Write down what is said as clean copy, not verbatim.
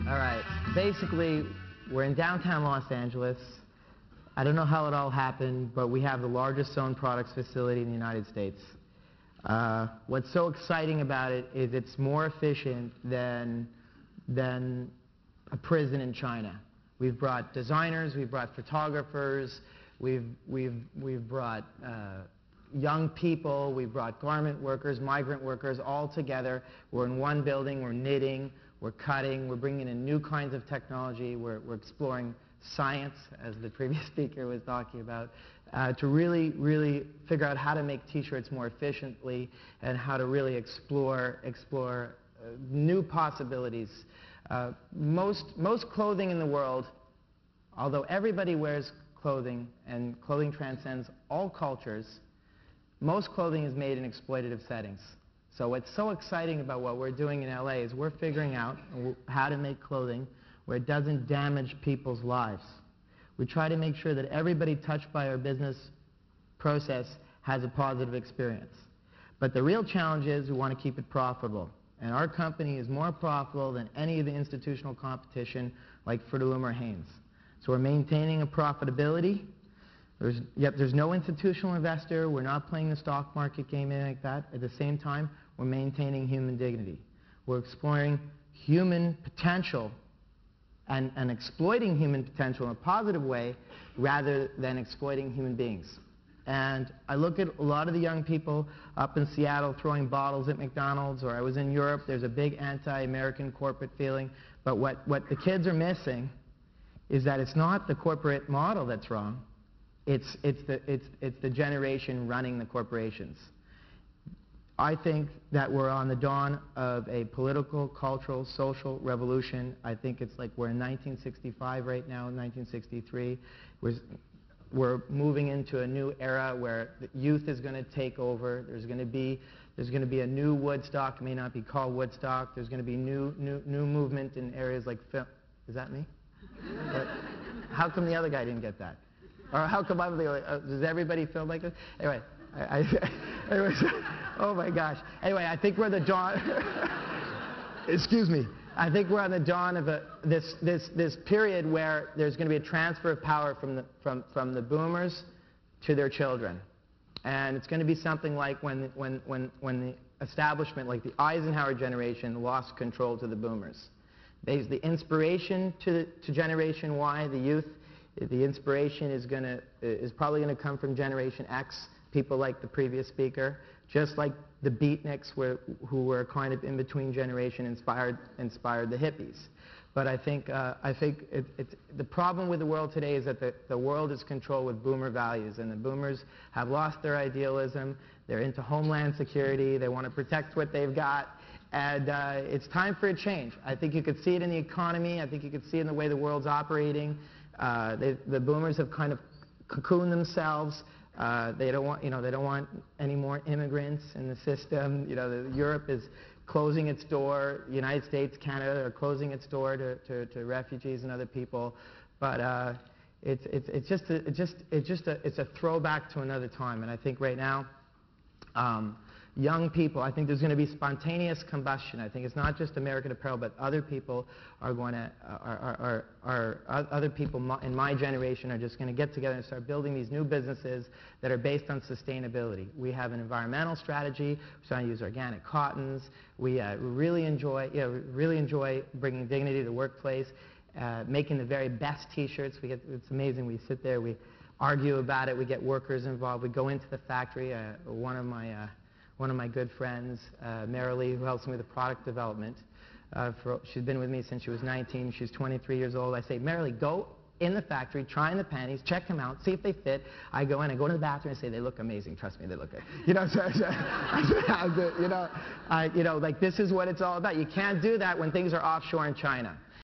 All right. Basically, we're in downtown Los Angeles. I don't know how it all happened, but we have the largest sewn products facility in the United States. What's so exciting about it is it's more efficient than a prison in China. We've brought designers, we've brought photographers, we've brought young people, we've brought garment workers, migrant workers, all together. We're in one building, we're knitting, we're cutting, we're bringing in new kinds of technology, we're exploring science, as the previous speaker was talking about, to really figure out how to make t-shirts more efficiently and how to really explore new possibilities. Most clothing in the world, although everybody wears clothing and clothing transcends all cultures, most clothing is made in exploitative settings. So what's so exciting about what we're doing in LA is we're figuring out how to make clothing where it doesn't damage people's lives. We try to make sure that everybody touched by our business process has a positive experience. But the real challenge is we want to keep it profitable. And our company is more profitable than any of the institutional competition like Fruit of the Loom or Hanes. So we're maintaining a profitability. There's no institutional investor. We're not playing the stock market game like that. At the same time, we're maintaining human dignity. We're exploring human potential and exploiting human potential in a positive way rather than exploiting human beings. And I look at a lot of the young people up in Seattle throwing bottles at McDonald's, or I was in Europe, there's a big anti-American corporate feeling. But what the kids are missing is that it's not the corporate model that's wrong. It's the generation running the corporations. I think that we're on the dawn of a political, cultural, social revolution. I think it's like we're in 1965 right now, 1963. We're moving into a new era where the youth is going to take over. There's going to be a new Woodstock. It may not be called Woodstock. There's going to be new movement in areas like film. Is that me? But how come the other guy didn't get that? Or how come I'm the only? Does everybody feel like this? Anyway, anyways, oh my gosh. Anyway, I think we're the dawn. Excuse me. I think we're on the dawn of this period where there's going to be a transfer of power from the boomers to their children, and it's going to be something like when the establishment, like the Eisenhower generation, lost control to the boomers. The inspiration to Generation Y, the youth. The inspiration is probably going to come from Generation X, people like the previous speaker, just like the beatniks who were kind of in between generation inspired the hippies. But I think the problem with the world today is that the world is controlled with boomer values, and the boomers have lost their idealism. They're into homeland security. They want to protect what they've got. And it's time for a change. I think you could see it in the economy. I think you could see it in the way the world's operating. The boomers have kind of cocooned themselves. They don't want any more immigrants in the system. Europe is closing its door. The United States, Canada are closing its door to refugees and other people. But it's a throwback to another time. And I think right now, young people, I think there's going to be spontaneous combustion. I think it's not just American Apparel, but other people are going to, other people in my generation are just going to get together and start building these new businesses that are based on sustainability. We have an environmental strategy. We're starting to use organic cottons. We really enjoy bringing dignity to the workplace, making the very best T-shirts. It's amazing. We sit there, we argue about it. We get workers involved. We go into the factory. One of my good friends, Marilee, who helps me with the product development. She's been with me since she was 19. She's 23 years old. I say, Marilee, go in the factory, try on the panties, check them out, see if they fit. I go in, I go to the bathroom and say, they look amazing. Trust me, they look good. Like this is what it's all about. You can't do that when things are offshore in China.